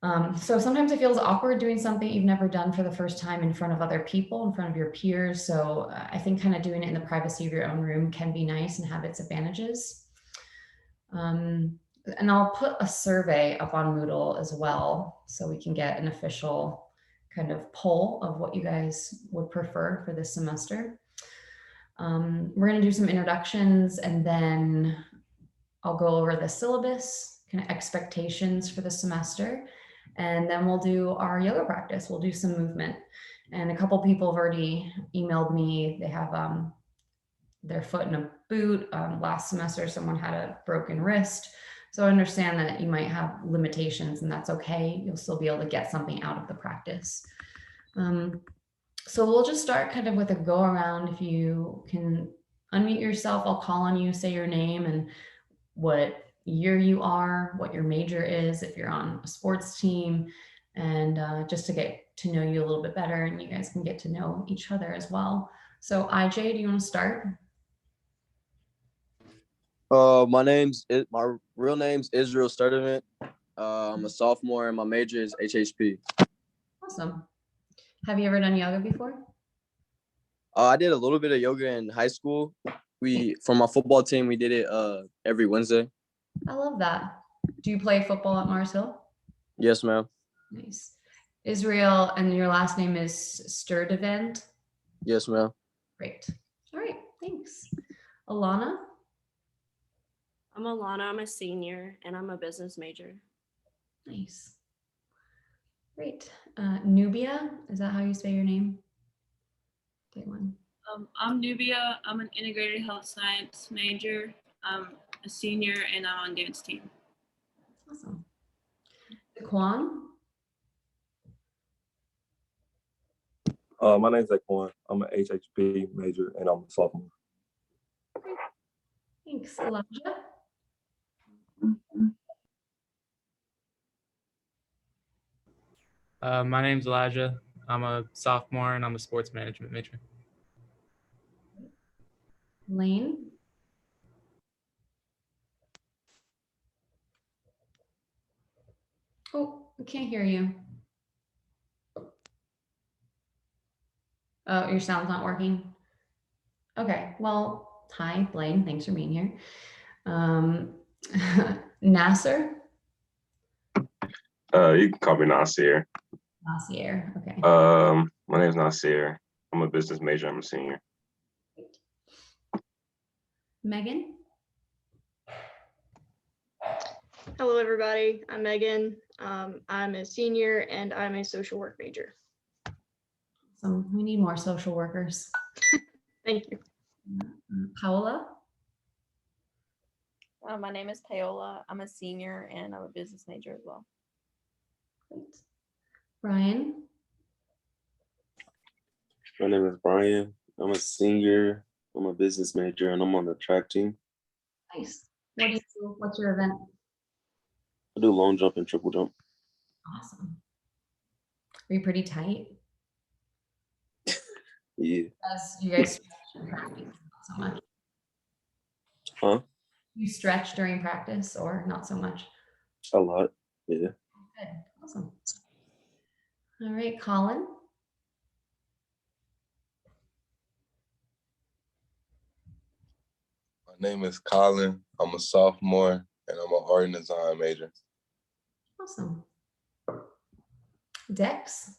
So sometimes it feels awkward doing something you've never done for the first time in front of other people, in front of your peers. So I think kind of doing it in the privacy of your own room can be nice and have its advantages. And I'll put a survey up on Moodle as well, so we can get an official kind of poll of what you guys would prefer for this semester. We're going to do some introductions, and then I'll go over the syllabus, kind of expectations for the semester, and then we'll do our yoga practice. We'll do some movement. And a couple people have already emailed me. They have their foot in a boot. Last semester, someone had a broken wrist. So I understand that you might have limitations, and that's okay. You'll still be able to get something out of the practice. So we'll just start kind of with a go around. If you can unmute yourself, I'll call on you, say your name and what year you are, what your major is, if you're on a sports team, and just to get to know you a little bit better, and you guys can get to know each other as well. So IJ, do you want to start? My real name's Israel Sturdivant. I'm a sophomore and my major is HHP. Awesome. Have you ever done yoga before? I did a little bit of yoga in high school. For my football team, we did it every Wednesday. I love that. Do you play football at Mars Hill? Yes, ma'am. Nice. Israel, and your last name is Sturdivant? Yes, ma'am. Great. All right, thanks. Alana? I'm Alana. I'm a senior and I'm a business major. Nice. Great. Nubia, is that how you say your name? Day one. I'm Nubia. I'm an integrated health science major. I'm a senior and I'm on dance team. Awesome. Daquan? My name's Daquan. I'm an HHP major and I'm a sophomore. Thanks. Elijah? My name's Elijah. I'm a sophomore and I'm a sports management major. Lane? Oh, I can't hear you. Oh, your sound's not working. Okay, well, hi, Blaine. Thanks for being here. Nasser? You can call me Nasir. Nasir, okay. My name is Nasir. I'm a business major. I'm a senior. Megan? Hello, everybody. I'm Megan. I'm a senior and I'm a social work major. So we need more social workers. Thank you. Paola? My name is Paola. I'm a senior and I'm a business major as well. Great. Brian? My name is Brian. I'm a senior. I'm a business major and I'm on the track team. Nice. What do you do? What's your event? I do long jump and triple jump. Awesome. Are you pretty tight? Yeah. As you guys stretch in practice, not so much. Huh? You stretch during practice or not so much? A lot. Yeah. Good. Awesome. All right, Colin. My name is Colin. I'm a sophomore and I'm an art and design major. Awesome. Dex.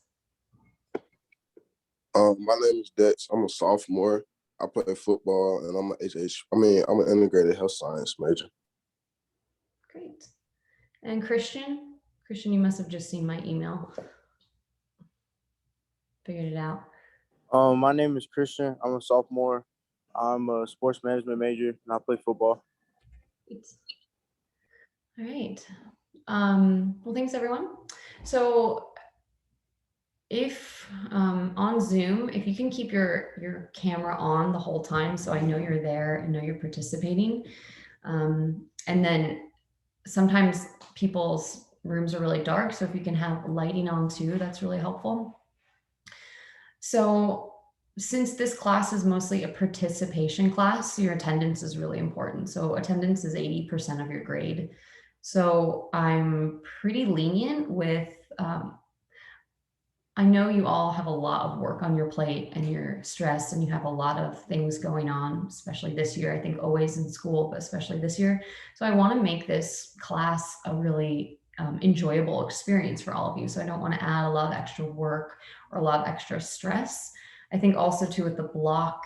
My name is Dex. I'm a sophomore. I play football and I'm an integrated health science major. Great. And Christian? Christian, you must have just seen my email. Figured it out. My name is Christian. I'm a sophomore. I'm a sports management major and I play football. Great. All right. Well, thanks everyone. So if on Zoom, if you can keep your camera on the whole time, so I know you're there and know you're participating. And then sometimes people's rooms are really dark, so if you can have lighting on too, that's really helpful. So since this class is mostly a participation class, your attendance is really important. So attendance is 80% of your grade. So I'm pretty lenient with, I know you all have a lot of work on your plate and you're stressed and you have a lot of things going on, especially this year, I think always in school, but especially this year. So I want to make this class a really enjoyable experience for all of you. So I don't want to add a lot of extra work or a lot of extra stress. I think also too with the block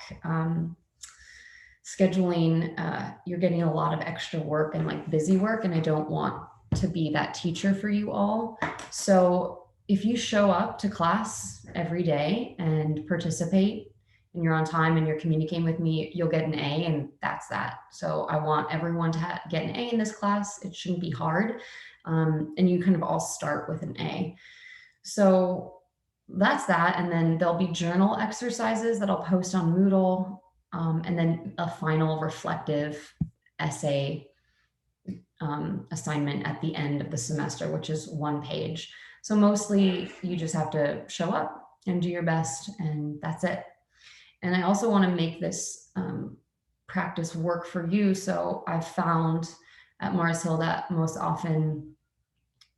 scheduling, you're getting a lot of extra work and like busy work, and I don't want to be that teacher for you all. So if you show up to class every day and participate and you're on time and you're communicating with me, you'll get an A, and that's that. So I want everyone to get an A in this class. It shouldn't be hard. And you kind of all start with an A. So that's that. And then there'll be journal exercises that I'll post on Moodle. And then a final reflective essay assignment at the end of the semester, which is 1 page. So mostly you just have to show up and do your best, and that's it. And I also want to make this practice work for you. So I've found at Mars Hill that most often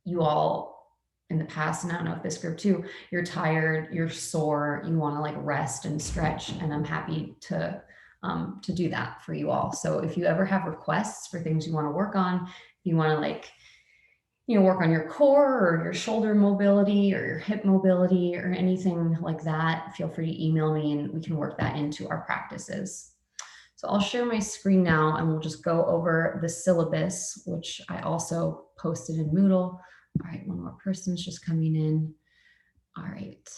you all in the past, and I don't know if this group too, you're tired, you're sore, you want to like rest and stretch, and I'm happy to do that for you all. So if you ever have requests for things you want to work on, if you want to like, you know, work on your core or your shoulder mobility or your hip mobility or anything like that, feel free to email me and we can work that into our practices. So I'll share my screen now and we'll just go over the syllabus, which I also posted in Moodle. All right, one more person's just coming in. All right,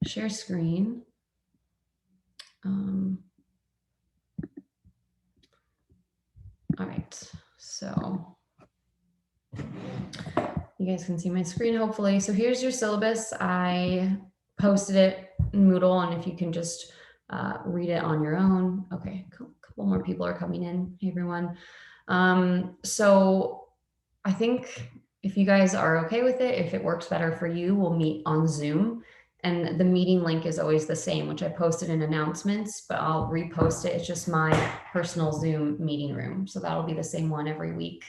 share screen. All right, so you guys can see my screen hopefully. So here's your syllabus. I posted it in Moodle, and if you can just read it on your own. Okay, cool. A couple more people are coming in. Hey everyone. So I think if you guys are okay with it, if it works better for you, we'll meet on Zoom. And the meeting link is always the same, which I posted in announcements, but I'll repost it. It's just my personal Zoom meeting room. So that'll be the same one every week.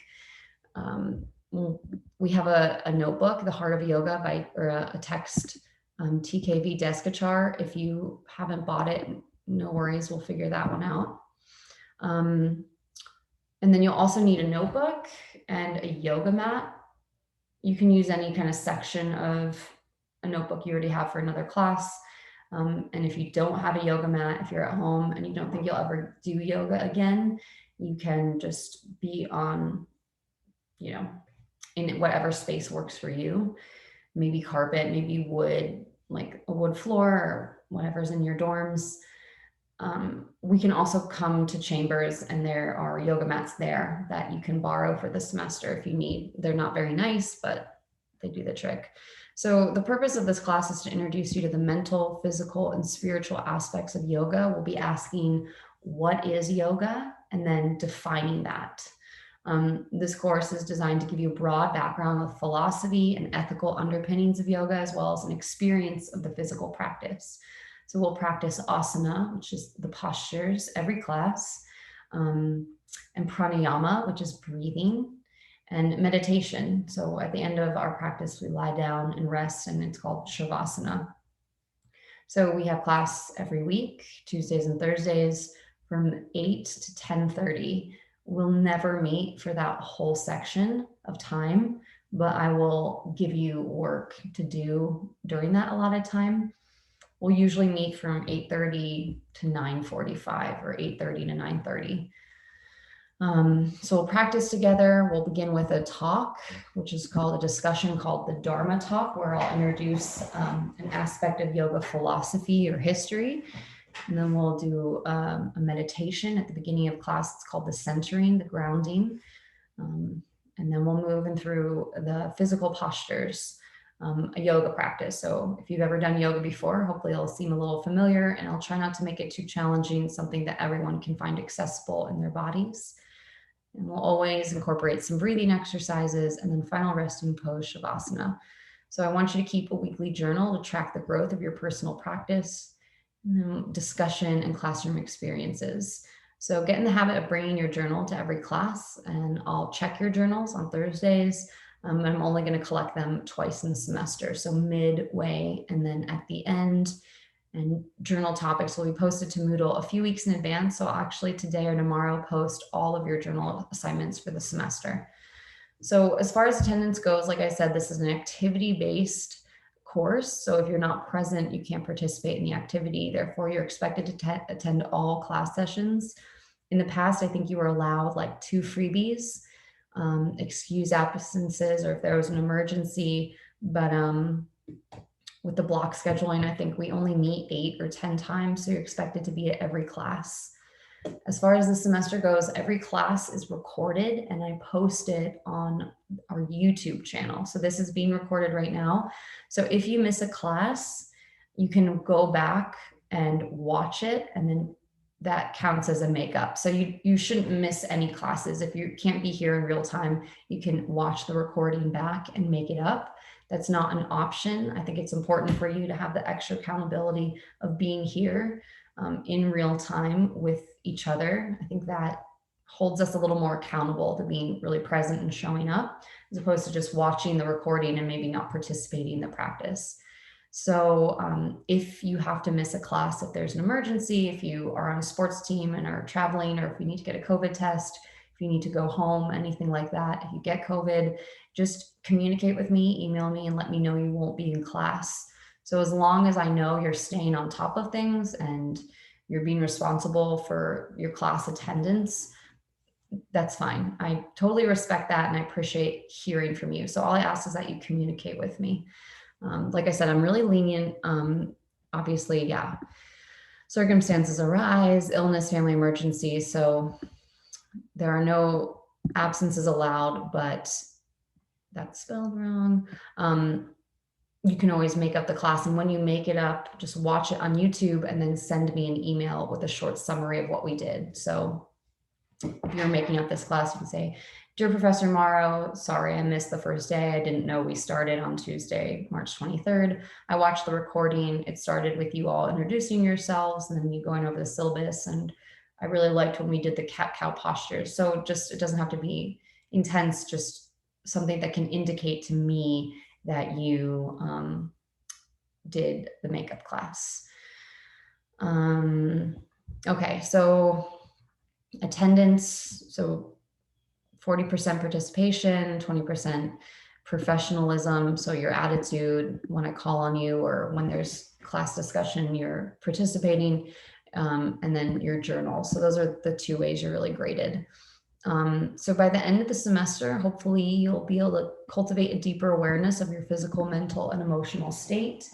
We have a notebook, The Heart of Yoga or a text, TKV Deskachar. If you haven't bought it, no worries, we'll figure that one out. And then you'll also need a notebook and a yoga mat. You can use any kind of section of a notebook you already have for another class. And if you don't have a yoga mat, if you're at home and you don't think you'll ever do yoga again, you can just be on, you know, in whatever space works for you. Maybe carpet, maybe wood, like a wood floor or whatever's in your dorms. We can also come to Chambers and there are yoga mats there that you can borrow for the semester if you need. They're not very nice, but they do the trick. So the purpose of this class is to introduce you to the mental, physical, and spiritual aspects of yoga. We'll be asking, what is yoga? And then defining that. This course is designed to give you a broad background of philosophy and ethical underpinnings of yoga, as well as an experience of the physical practice. So we'll practice asana, which is the postures, every class, and pranayama, which is breathing, and meditation. So at the end of our practice, we lie down and rest, and it's called Shavasana. So we have class every week, Tuesdays and Thursdays from 8 to 10:30. We'll never meet for that whole section of time, but I will give you work to do during that allotted time. We'll usually meet from 8:30 to 9:45 or 8:30 to 9:30. So we'll practice together. We'll begin with a talk, which is called a discussion called the Dharma Talk, where I'll introduce an aspect of yoga philosophy or history. And then we'll do a meditation at the beginning of class. It's called the centering, the grounding. And then we'll move in through the physical postures, a yoga practice. So if you've ever done yoga before, hopefully it'll seem a little familiar, and I'll try not to make it too challenging, something that everyone can find accessible in their bodies. And we'll always incorporate some breathing exercises, and then final resting pose, Shavasana. So I want you to keep a weekly journal to track the growth of your personal practice, and then discussion and classroom experiences. So get in the habit of bringing your journal to every class, and I'll check your journals on Thursdays. And I'm only going to collect them twice in the semester, so midway and then at the end. And journal topics will be posted to Moodle a few weeks in advance. So I'll actually today or tomorrow post all of your journal assignments for the semester. So as far as attendance goes, like I said, this is an activity-based course. So if you're not present, you can't participate in the activity. Therefore, you're expected to attend all class sessions. In the past, I think you were allowed like 2 freebies, excuse absences, or if there was an emergency. But with the block scheduling, I think we only meet 8 or 10 times. So you're expected to be at every class. As far as the semester goes, every class is recorded and I post it on our YouTube channel. So this is being recorded right now. So if you miss a class, you can go back and watch it, and then that counts as a makeup. So you shouldn't miss any classes. If you can't be here in real time, you can watch the recording back and make it up. That's not an option. I think it's important for you to have the extra accountability of being here in real time with each other. I think that holds us a little more accountable to being really present and showing up, as opposed to just watching the recording and maybe not participating in the practice. So if you have to miss a class, if there's an emergency, if you are on a sports team and are traveling, or if you need to get a COVID test, if you need to go home, anything like that, if you get COVID, just communicate with me, email me, and let me know you won't be in class. So as long as I know you're staying on top of things and you're being responsible for your class attendance, that's fine. I totally respect that, and I appreciate hearing from you. So all I ask is that you communicate with me. Like I said, I'm really lenient. Obviously, yeah, circumstances arise, illness, family emergency. So there are no absences allowed, but that's spelled wrong. You can always make up the class. And when you make it up, just watch it on YouTube and then send me an email with a short summary of what we did. So if you're making up this class, you can say, "Dear Professor Morrow, sorry I missed the first day. I didn't know we started on Tuesday, March 23rd. I watched the recording. It started with you all introducing yourselves and then you going over the syllabus. And I really liked when we did the cat-cow postures." So just, it doesn't have to be intense, just something that can indicate to me that you did the makeup class. Okay, so attendance, so 40% participation, 20% professionalism. So your attitude when I call on you or when there's class discussion, you're participating, and then your journal. So those are the 2 ways you're really graded. So by the end of the semester, hopefully you'll be able to cultivate a deeper awareness of your physical, mental, and emotional state,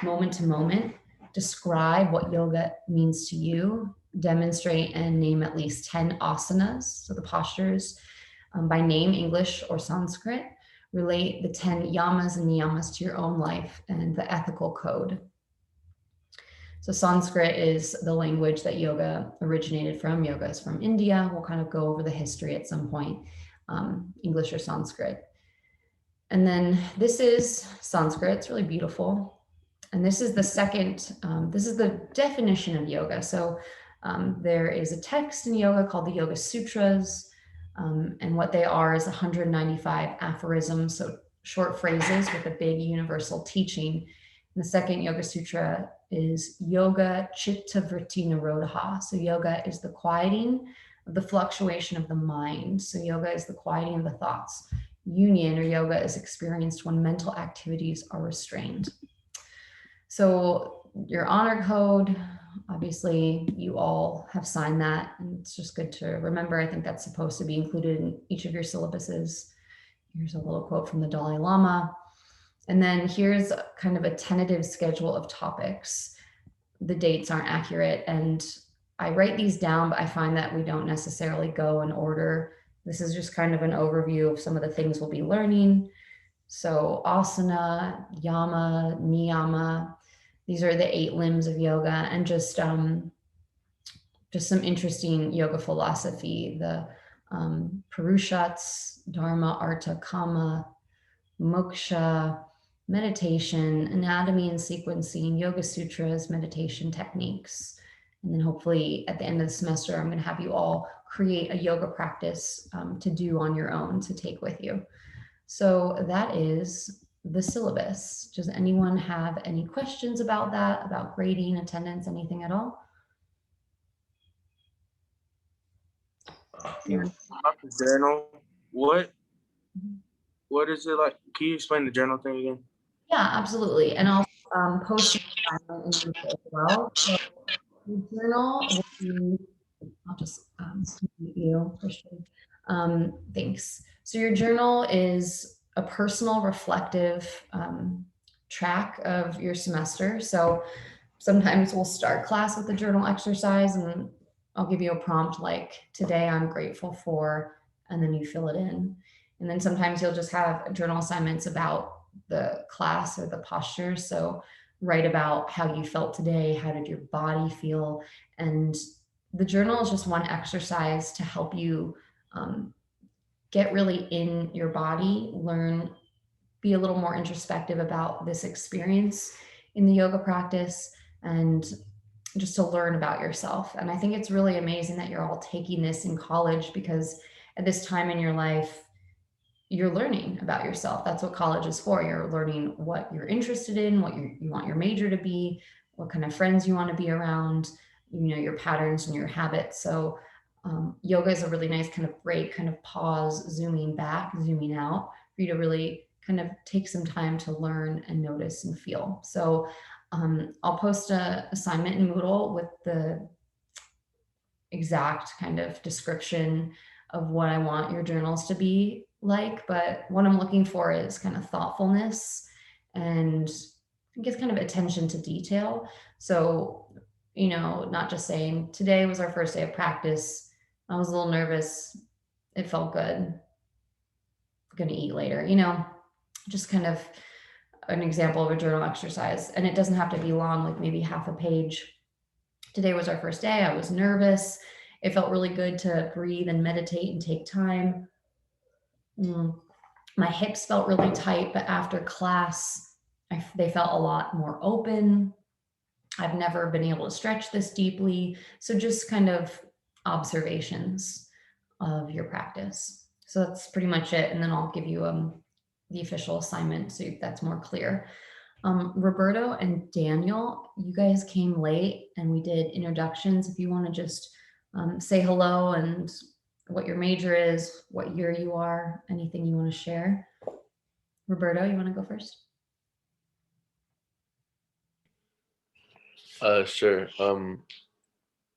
moment to moment, describe what yoga means to you, demonstrate and name at least 10 asanas, so the postures, by name, English or Sanskrit, relate the 10 yamas and niyamas to your own life and the ethical code. So Sanskrit is the language that yoga originated from. Yoga is from India. We'll kind of go over the history at some point, English or Sanskrit. And then this is Sanskrit. It's really beautiful. And this is the second, this is the definition of yoga. So there is a text in yoga called the Yoga Sutras. And what they are is 195 aphorisms, so short phrases with a big universal teaching. And the second Yoga Sutra is Yoga Chitta Vritti Nirodha. So yoga is the quieting of the fluctuation of the mind. So yoga is the quieting of the thoughts. Union or yoga is experienced when mental activities are restrained. So your honor code, obviously you all have signed that, and it's just good to remember. I think that's supposed to be included in each of your syllabuses. Here's a little quote from the Dalai Lama. And then here's kind of a tentative schedule of topics. The dates aren't accurate, and I write these down, but I find that we don't necessarily go in order. This is just kind of an overview of some of the things we'll be learning. So asana, yama, niyama, these are the 8 limbs of yoga, and just some interesting yoga philosophy, the Purushats, Dharma, Artha, Kama, Moksha, meditation, anatomy and sequencing, Yoga Sutras, meditation techniques, And then hopefully at the end of the semester, I'm going to have you all create a yoga practice to do on your own to take with you. So that is the syllabus. Does anyone have any questions about that, about grading, attendance, anything at all? About the journal, what is it like? Can you explain the journal thing again? Yeah, absolutely. And I'll post it as well. So the journal will be, I'll just mute you, Christian. Thanks. So your journal is a personal reflective track of your semester. So sometimes we'll start class with a journal exercise and I'll give you a prompt like, today I'm grateful for, and then you fill it in. And then sometimes you'll just have journal assignments about the class or the posture. So write about how you felt today, how did your body feel? And the journal is just one exercise to help you get really in your body, learn, be a little more introspective about this experience in the yoga practice, and just to learn about yourself. And I think it's really amazing that you're all taking this in college, because at this time in your life, you're learning about yourself. That's what college is for. You're learning what you're interested in, what you want your major to be, what kind of friends you want to be around, you know, your patterns and your habits. So yoga is a really nice kind of break, kind of pause, zooming back, zooming out for you to really kind of take some time to learn and notice and feel. So I'll post an assignment in Moodle with the exact kind of description of what I want your journals to be like, but what I'm looking for is kind of thoughtfulness and I guess kind of attention to detail. So, you know, not just saying today was our first day of practice, I was a little nervous, it felt good, I'm gonna eat later, you know, just kind of an example of a journal exercise. And it doesn't have to be long, like maybe half a page. Today was our first day, I was nervous, it felt really good to breathe and meditate and take time. My hips felt really tight, but after class, they felt a lot more open. I've never been able to stretch this deeply. So just kind of observations of your practice. So that's pretty much it. And then I'll give you the official assignment so that's more clear. Roberto and Daniel, you guys came late and we did introductions. If you want to just say hello and what your major is, what year you are, anything you want to share. Roberto, you want to go first? Sure.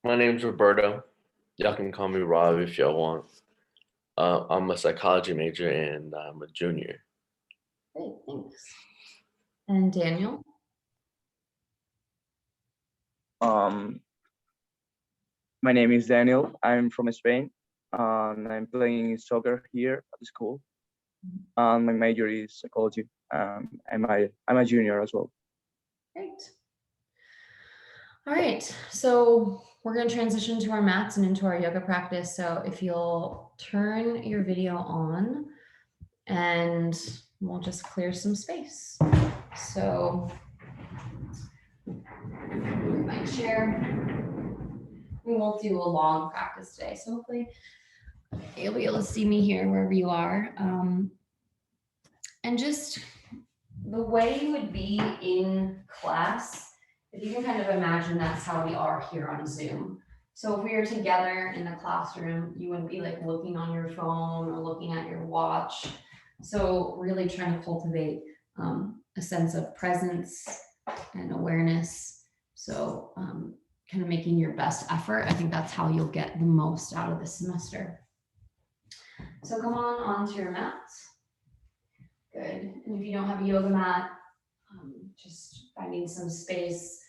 My name's Roberto. Y'all can call me Rob if y'all want. I'm a psychology major and I'm a junior. Great, thanks. And Daniel? My name is Daniel. I'm from Spain. I'm playing soccer here at the school. My major is psychology. I'm a junior as well. Great. All right, so we're going to transition to our mats and into our yoga practice. So if you'll turn your video on and we'll just clear some space. So move my chair. We won't do a long practice today, so hopefully you'll be able to see me here wherever you are. And just the way you would be in class, if you can kind of imagine that's how we are here on Zoom. So if we were together in the classroom, you wouldn't be like looking on your phone or looking at your watch. So really trying to cultivate a sense of presence and awareness. So kind of making your best effort. I think that's how you'll get the most out of the semester. So come on onto your mats. Good. And if you don't have a yoga mat, just finding some space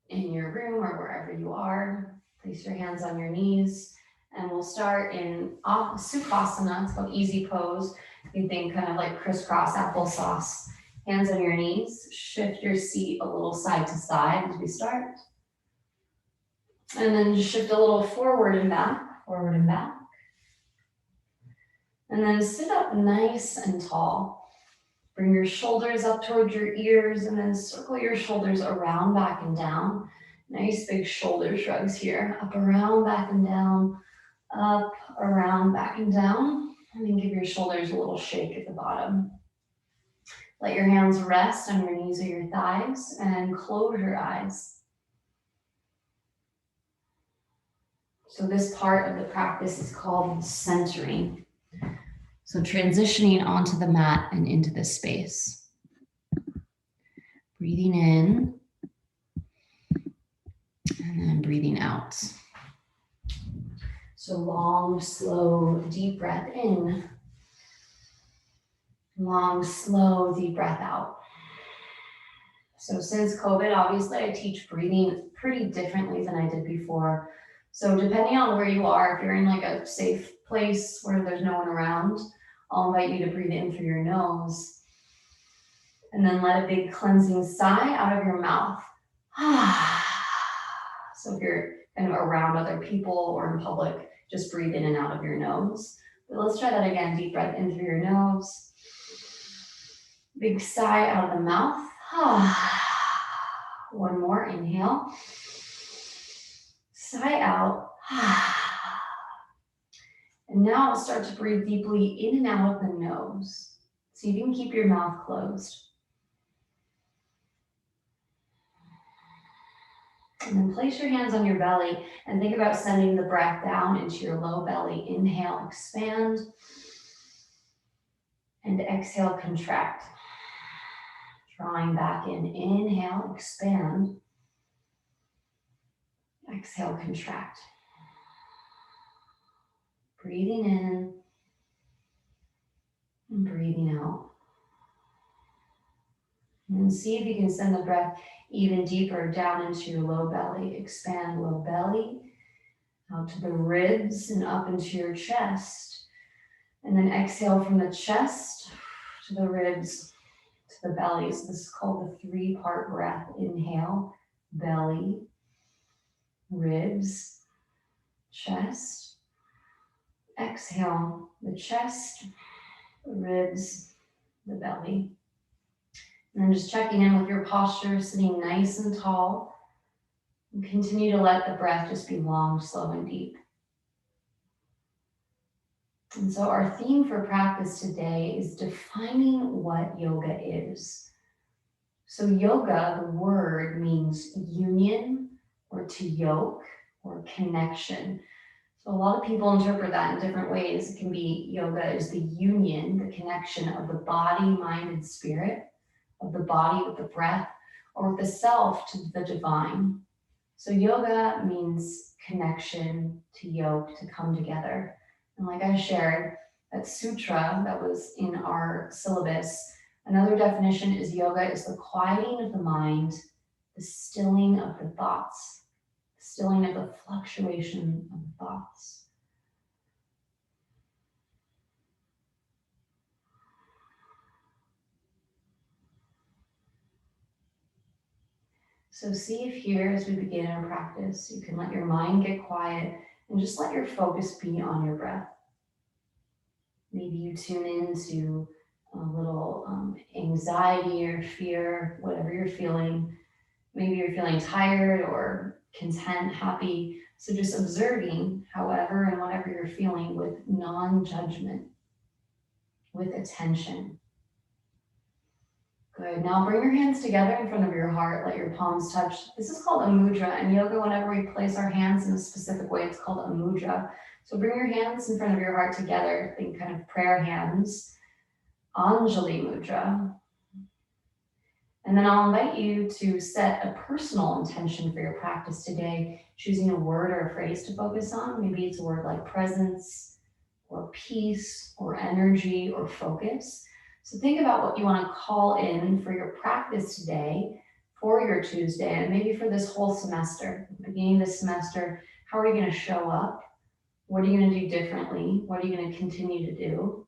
in your room or wherever you are. Place your hands on your knees. And we'll start in Sukhasana. It's called easy pose. You think kind of like crisscross applesauce. Hands on your knees. Shift your seat a little side to side as we start. And then just shift a little forward and back, forward and back. And then sit up nice and tall. Bring your shoulders up towards your ears and then circle your shoulders around, back and down. Nice big shoulder shrugs here. Up, around, back and down. Up, around, back and down. And then give your shoulders a little shake at the bottom. Let your hands rest on your knees or your thighs and close your eyes. So this part of the practice is called centering. So transitioning onto the mat and into this space. Breathing in and then breathing out. So long, slow, deep breath in. Long, slow, deep breath out. So since COVID, obviously I teach breathing pretty differently than I did before. So depending on where you are, if you're in like a safe place where there's no one around, I'll invite you to breathe in through your nose and then let a big cleansing sigh out of your mouth. So if you're kind of around other people or in public, just breathe in and out of your nose. But let's try that again. Deep breath in through your nose. Big sigh out of the mouth. One more, inhale. Sigh out. And now start to breathe deeply in and out of the nose. So you can keep your mouth closed. And then place your hands on your belly and think about sending the breath down into your low belly. Inhale, expand. And exhale, contract. Drawing back in. Inhale, expand. Exhale, contract. Breathing in and breathing out. And then see if you can send the breath even deeper down into your low belly. Expand low belly, out to the ribs and up into your chest. And then exhale from the chest to the ribs, to the belly. So this is called the 3-part breath. Inhale, belly, ribs, chest. Exhale, the chest, the ribs, the belly. And then just checking in with your posture, sitting nice and tall. And continue to let the breath just be long, slow, and deep. And so our theme for practice today is defining what yoga is. So yoga, the word, means union or to yoke or connection. So a lot of people interpret that in different ways. It can be yoga is the union, the connection of the body, mind, and spirit, of the body with the breath, or with the self to the divine. So yoga means connection, to yoke, to come together. And like I shared, that sutra that was in our syllabus, another definition is yoga is the quieting of the mind, the stilling of the thoughts, the stilling of the fluctuation of the thoughts. So see if here, as we begin our practice, you can let your mind get quiet and just let your focus be on your breath. Maybe you tune into a little anxiety or fear, whatever you're feeling. Maybe you're feeling tired or content, happy. So just observing however and whatever you're feeling with non-judgment, with attention. Good. Now bring your hands together in front of your heart. Let your palms touch. This is called a mudra. In yoga, whenever we place our hands in a specific way, it's called a mudra. So bring your hands in front of your heart together. Think kind of prayer hands. Anjali mudra. And then I'll invite you to set a personal intention for your practice today, choosing a word or a phrase to focus on. Maybe it's a word like presence or peace or energy or focus. So think about what you want to call in for your practice today, for your Tuesday, and maybe for this whole semester. At the beginning of this semester, how are you going to show up? What are you going to do differently? What are you going to continue to do?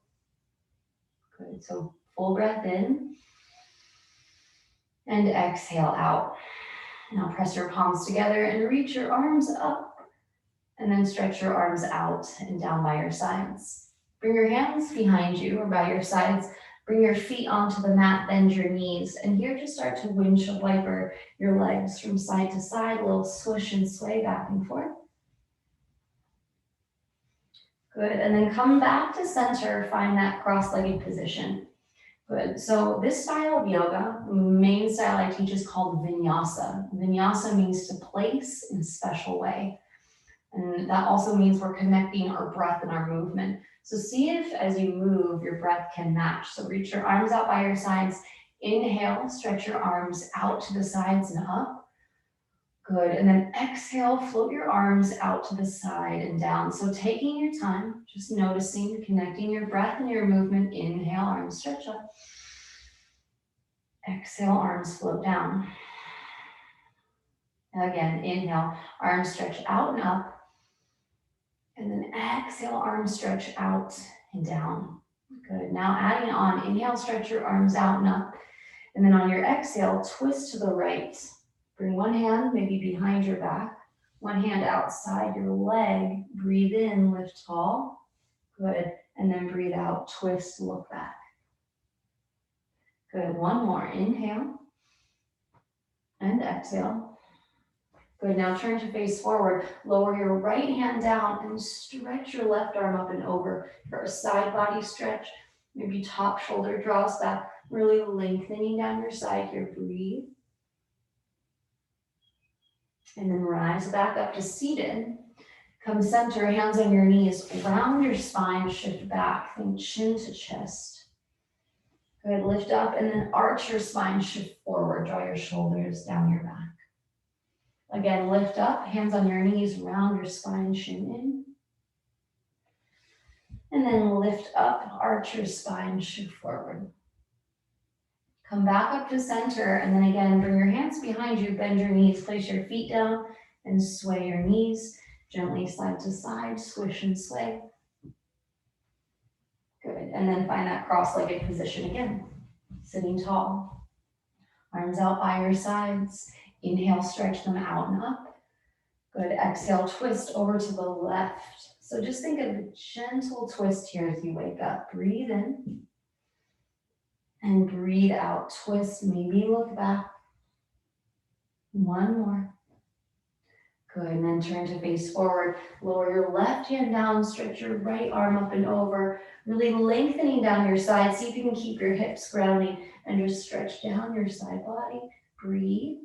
Good. So full breath in and exhale out. Now press your palms together and reach your arms up and then stretch your arms out and down by your sides. Bring your hands behind you or by your sides. Bring your feet onto the mat, bend your knees. And here just start to windshield wiper your legs from side to side, a little swish and sway back and forth. Good, and then come back to center, find that cross-legged position. Good, so this style of yoga, the main style I teach is called vinyasa. Vinyasa means to place in a special way. And that also means we're connecting our breath and our movement. So see if as you move, your breath can match. So reach your arms out by your sides. Inhale, stretch your arms out to the sides and up. Good, and then exhale, float your arms out to the side and down. So taking your time, just noticing, connecting your breath and your movement. Inhale, arms stretch up. Exhale, arms float down. Again, inhale, arms stretch out and up. And then exhale, arms stretch out and down. Good, now adding on, inhale, stretch your arms out and up. And then on your exhale, twist to the right. Bring one hand maybe behind your back, one hand outside your leg. Breathe in, lift tall. Good, and then breathe out, twist, look back. Good, one more, inhale and exhale. Good, now turn to face forward. Lower your right hand down and stretch your left arm up and over for a side body stretch. Maybe top shoulder draws back, really lengthening down your side here. Breathe. And then rise back up to seated. Come center, hands on your knees, round your spine, shift back, think chin to chest. Good, lift up and then arch your spine, shift forward, draw your shoulders down your back. Again, lift up, hands on your knees, round your spine, chin in. And then lift up, arch your spine, shift forward. Come back up to center, and then again, bring your hands behind you, bend your knees, place your feet down, and sway your knees. Gently side to side, swish and sway. Good, and then find that cross-legged position again. Sitting tall. Arms out by your sides. Inhale, stretch them out and up. Good, exhale, twist over to the left. So just think of a gentle twist here as you wake up. Breathe in. And breathe out, twist, maybe look back. One more. Good, and then turn to face forward. Lower your left hand down, stretch your right arm up and over, really lengthening down your side. See if you can keep your hips grounding and just stretch down your side body. Breathe.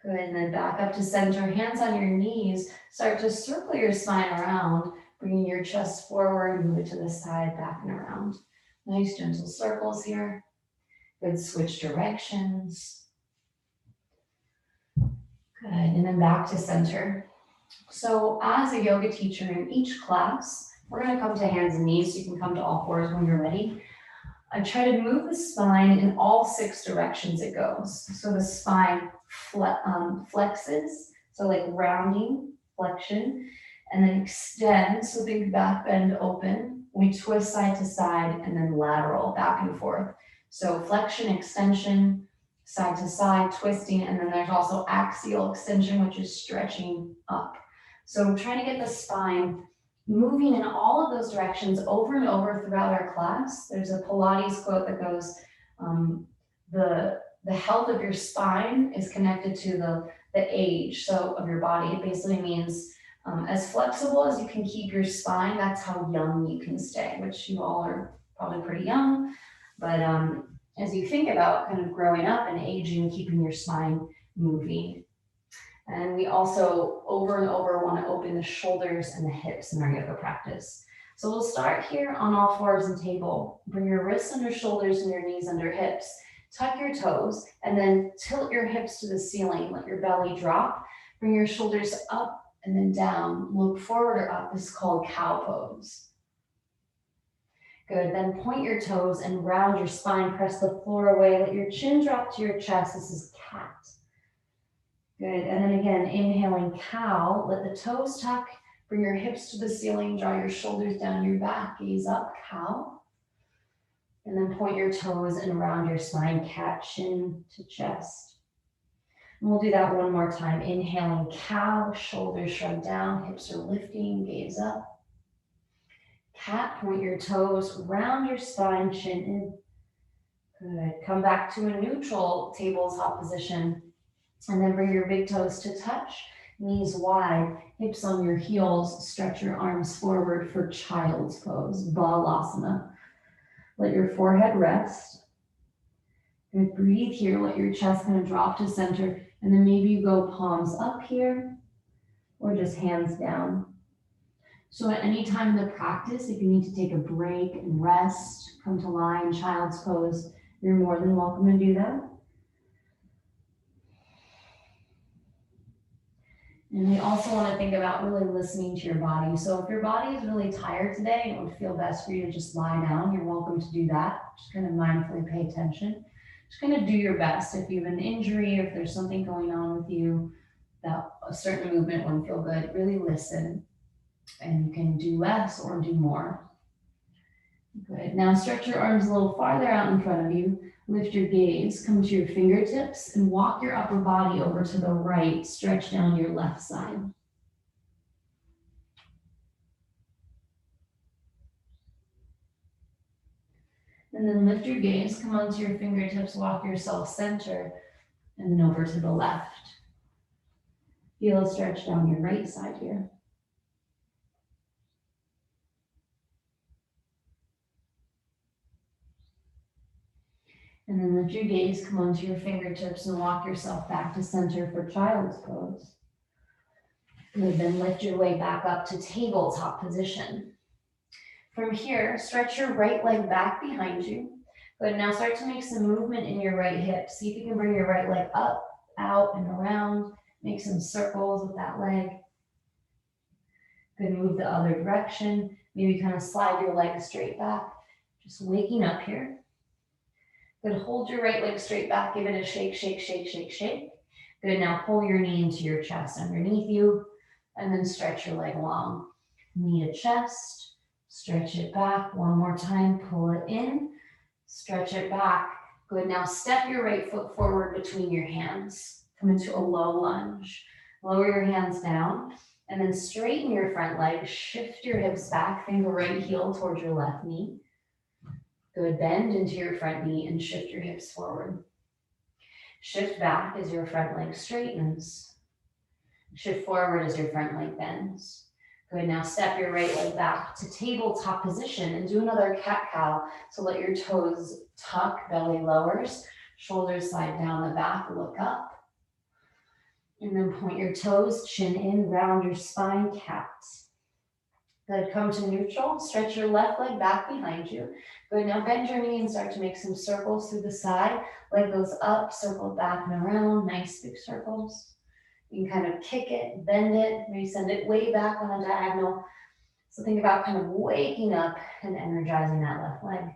Good, and then back up to center, hands on your knees. Start to circle your spine around, bringing your chest forward, move it to the side, back and around. Nice gentle circles here. Good, switch directions. Good, and then back to center. So as a yoga teacher in each class, we're gonna come to hands and knees. So you can come to all fours when you're ready. I try to move the spine in all 6 directions it goes. So the spine flexes, so like rounding, flexion, and then extend, so think back, bend, open. We twist side to side and then lateral, back and forth. So flexion, extension, side to side, twisting, and then there's also axial extension, which is stretching up. So I'm trying to get the spine moving in all of those directions over and over throughout our class. There's a Pilates quote that goes, the health of your spine is connected to the age of your body. It basically means as flexible as you can keep your spine, that's how young you can stay, which you all are probably pretty young. But as you think about kind of growing up and aging, keeping your spine moving. And we also over and over want to open the shoulders and the hips in our yoga practice. So we'll start here on all fours and table. Bring your wrists under shoulders and your knees under hips. Tuck your toes and then tilt your hips to the ceiling. Let your belly drop. Bring your shoulders up and then down. Look forward or up. This is called cow pose. Good, then point your toes and round your spine. Press the floor away. Let your chin drop to your chest. This is cat. Good, and then again, inhaling cow. Let the toes tuck. Bring your hips to the ceiling. Draw your shoulders down your back. Gaze up, cow. And then point your toes and round your spine, cat, chin to chest. And we'll do that one more time. Inhaling cow, shoulders shrug down, hips are lifting, gaze up. cat, point your toes, round your spine, chin in. Good. Come back to a neutral tabletop position. And then bring your big toes to touch, knees wide, hips on your heels. Stretch your arms forward for child's pose, Balasana. Let your forehead rest. Good. Breathe here. Let your chest kind of drop to center. And then maybe you go palms up here or just hands down. So at any time in the practice, if you need to take a break and rest, come to lying, child's pose, you're more than welcome to do that. And we also want to think about really listening to your body. So if your body is really tired today and it would feel best for you to just lie down, you're welcome to do that. Just kind of mindfully pay attention. Just kind of do your best. If you have an injury or if there's something going on with you that a certain movement wouldn't feel good, really listen. And you can do less or do more. Good. Now stretch your arms a little farther out in front of you. Lift your gaze, come to your fingertips, and walk your upper body over to the right. Stretch down your left side. And then lift your gaze, come onto your fingertips, walk yourself center, and then over to the left. Feel a stretch down your right side here. And then lift your gaze, come onto your fingertips and walk yourself back to center for child's pose. Good, then lift your way back up to tabletop position. From here, stretch your right leg back behind you. Good, now start to make some movement in your right hip. See if you can bring your right leg up, out, and around. Make some circles with that leg. Good, move the other direction. Maybe kind of slide your leg straight back. Just waking up here. Good, hold your right leg straight back, give it a shake, shake, shake, shake, shake. Good, now pull your knee into your chest underneath you, and then stretch your leg long. Knee to chest, stretch it back. One more time, pull it in, stretch it back. Good, now step your right foot forward between your hands. Come into a low lunge. Lower your hands down, and then straighten your front leg. Shift your hips back, finger right heel towards your left knee. Good, bend into your front knee and shift your hips forward. Shift back as your front leg straightens. Shift forward as your front leg bends. Good, now step your right leg back to tabletop position and do another cat-cow. So let your toes tuck, belly lowers, shoulders slide down the back, look up. And then point your toes, chin in, round your spine, cat. Good, come to neutral, stretch your left leg back behind you. Good, now bend your knee and start to make some circles through the side. Leg goes up, circle back and around, nice big circles. You can kind of kick it, bend it, maybe send it way back on a diagonal. So think about kind of waking up and energizing that left leg.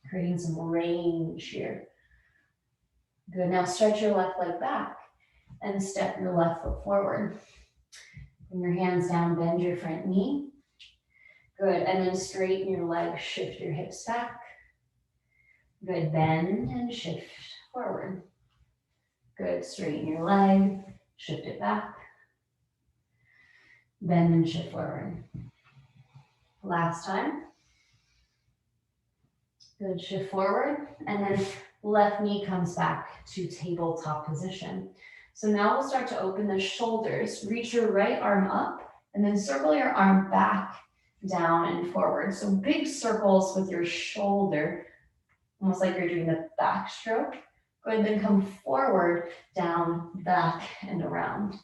Creating some range here. Good, now stretch your left leg back and step your left foot forward. Bring your hands down, bend your front knee. Good, and then straighten your leg, shift your hips back. Good, bend and shift forward. Good, straighten your leg, shift it back. Bend and shift forward. Last time. Good, shift forward, and then left knee comes back to tabletop position. So now we'll start to open the shoulders. Reach your right arm up and then circle your arm back, down and forward. So big circles with your shoulder, almost like you're doing the back stroke. Good, then come forward, down, back, and around.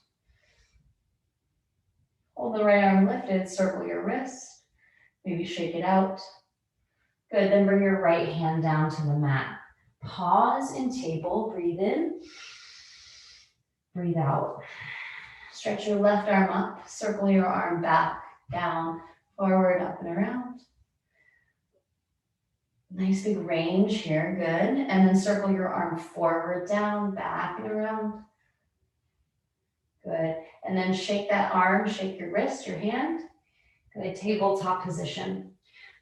Hold the right arm lifted, circle your wrist, maybe shake it out. Good, then bring your right hand down to the mat. Pause in table, breathe in. Breathe out. Stretch your left arm up, circle your arm back, down, forward, up and around. Nice big range here, good. And then circle your arm forward, down, back and around. Good. And then shake that arm, shake your wrist, your hand. Good, tabletop position.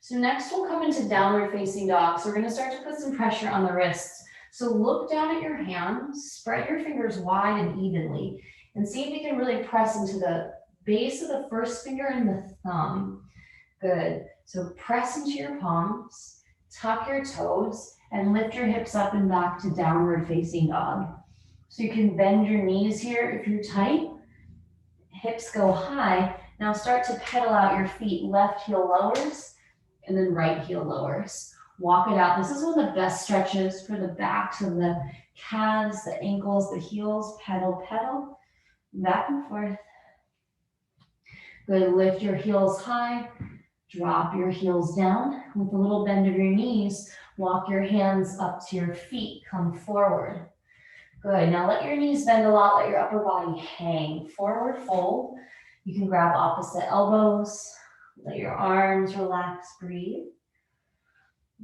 So next we'll come into downward facing dog. So we're gonna start to put some pressure on the wrists. So look down at your hands, spread your fingers wide and evenly, and see if you can really press into the base of the first finger and the thumb. Good. So press into your palms, tuck your toes, and lift your hips up and back to downward facing dog. So you can bend your knees here if you're tight. Hips go high. Now start to pedal out your feet. Left heel lowers and then right heel lowers. Walk it out. This is one of the best stretches for the backs of the calves, the ankles, the heels. Pedal, pedal, back and forth. Good. Lift your heels high. Drop your heels down. With a little bend of your knees, walk your hands up to your feet. Come forward. Good. Now let your knees bend a lot. Let your upper body hang. Forward fold. You can grab opposite elbows. Let your arms relax. Breathe.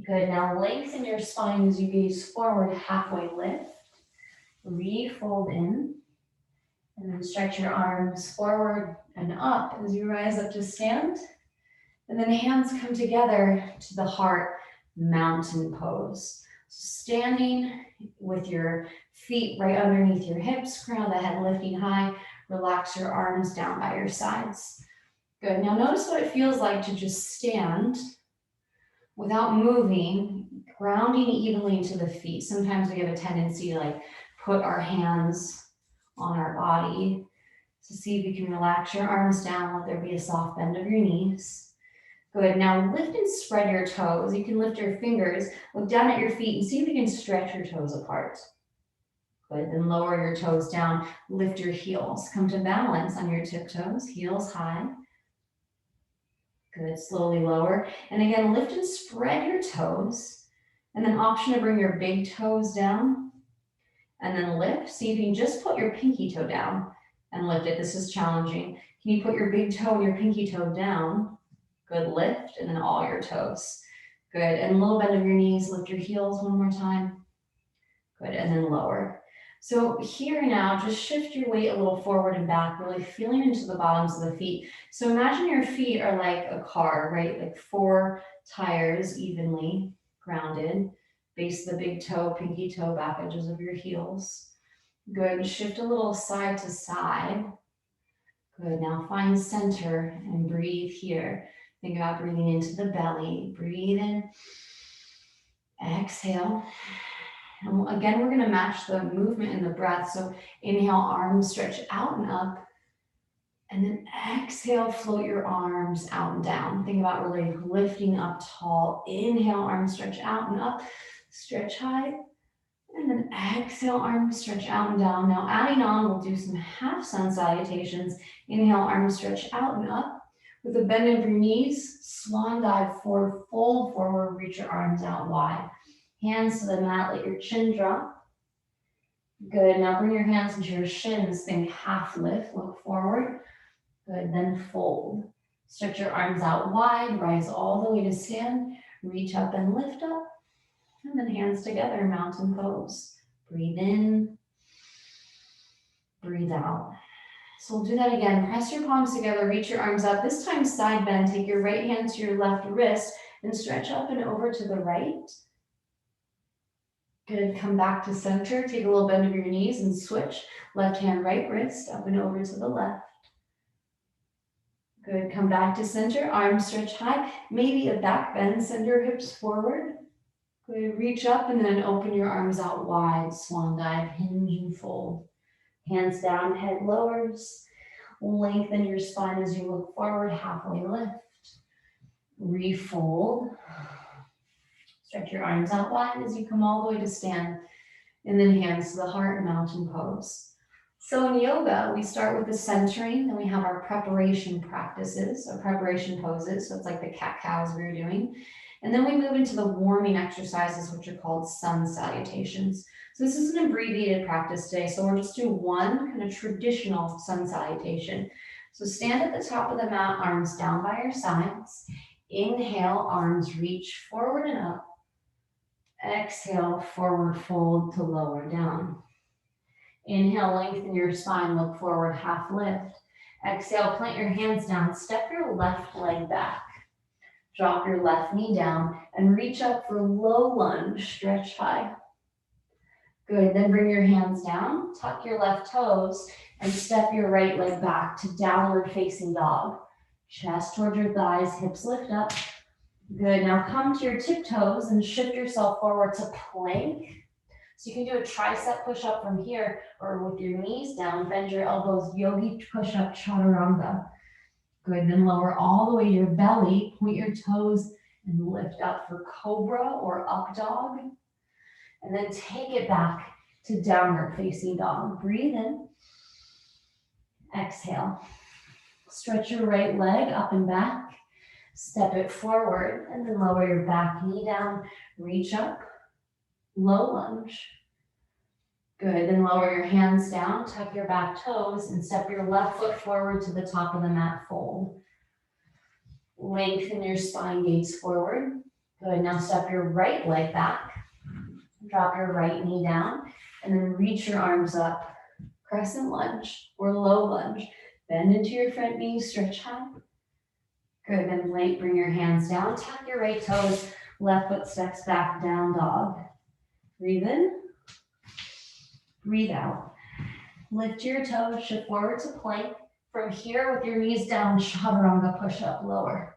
Good. Now lengthen your spine as you gaze forward. Halfway lift. Refold in. And then stretch your arms forward and up as you rise up to stand. And then hands come together to the heart, mountain pose. Standing with your feet right underneath your hips, crown of the head lifting high, relax your arms down by your sides. Good. Now notice what it feels like to just stand without moving, grounding evenly into the feet. Sometimes we have a tendency to like put our hands on our body. So see if you can relax your arms down, let there be a soft bend of your knees. Good. Now lift and spread your toes. You can lift your fingers, look down at your feet and see if you can stretch your toes apart. Good. Then lower your toes down, lift your heels. Come to balance on your tiptoes, heels high. Good. Slowly lower. And again, lift and spread your toes. And then option to bring your big toes down. And then lift. See if you can just put your pinky toe down and lift it. This is challenging. Can you put your big toe and your pinky toe down? Good. Lift and then all your toes. Good. And a little bend of your knees. Lift your heels one more time. Good. And then lower. So here now, just shift your weight a little forward and back, really feeling into the bottoms of the feet. So imagine your feet are like a car, right? Like 4 tires evenly grounded. Base of the big toe, pinky toe, back edges of your heels. Good. Shift a little side to side. Good. Now find center and breathe here. Think about breathing into the belly. Breathe in. Exhale. And again, we're going to match the movement and the breath. So inhale, arms stretch out and up. And then exhale, float your arms out and down. Think about really lifting up tall. Inhale, arms stretch out and up. Stretch high. And then exhale, arms stretch out and down. Now adding on, we'll do some half sun salutations. Inhale, arms stretch out and up. With a bend of your knees, swan dive forward, fold forward, reach your arms out wide. Hands to the mat, let your chin drop. Good. Now bring your hands into your shins. Think half lift, look forward. Good. Then fold. Stretch your arms out wide, rise all the way to stand. Reach up and lift up. And then hands together, mountain pose. Breathe in. Breathe out. So we'll do that again. Press your palms together, reach your arms up. This time side bend. Take your right hand to your left wrist and stretch up and over to the right. Good. Come back to center. Take a little bend of your knees and switch. Left hand, right wrist, up and over to the left. Good. Come back to center. Arms stretch high. Maybe a back bend. Send your hips forward. Good. Reach up and then open your arms out wide. Swan dive, hinge and fold. Hands down, head lowers. Lengthen your spine as you look forward. Halfway lift. Refold. Stretch your arms out wide as you come all the way to stand. And then hands to the heart, mountain pose. So in yoga, we start with the centering, then we have our preparation practices, or preparation poses. So it's like the cat-cows we were doing. And then we move into the warming exercises, which are called sun salutations. So this is an abbreviated practice today. So we'll just do one kind of traditional sun salutation. So stand at the top of the mat, arms down by your sides. Inhale, arms reach forward and up. Exhale, forward fold to lower down. Inhale, lengthen your spine, look forward, half lift. Exhale, plant your hands down, step your left leg back. Drop your left knee down and reach up for low lunge, stretch high. Good, then bring your hands down, tuck your left toes, And step your right leg back to downward facing dog. Chest towards your thighs, hips lift up. Good, now come to your tiptoes and shift yourself forward to plank. So you can do a tricep push-up from here or with your knees down, bend your elbows, yogi push-up, chaturanga. Good, then lower all the way to your belly, point your toes and lift up for cobra or up dog. And then take it back to downward facing dog. Breathe in. Exhale. Stretch your right leg up and back. Step it forward and then lower your back knee down. Reach up. Low lunge. Good, then lower your hands down, tuck your back toes, and step your left foot forward to the top of the mat, fold. Lengthen your spine, gaze forward. Good, now step your right leg back. Drop your right knee down, and then reach your arms up. Crescent lunge or low lunge. Bend into your front knee, stretch high. Good, then bring your hands down, tuck your right toes, left foot steps back, down dog. Breathe in. Breathe out. Lift your toes, shift forward to plank. From here, with your knees down, chaturanga push-up, lower.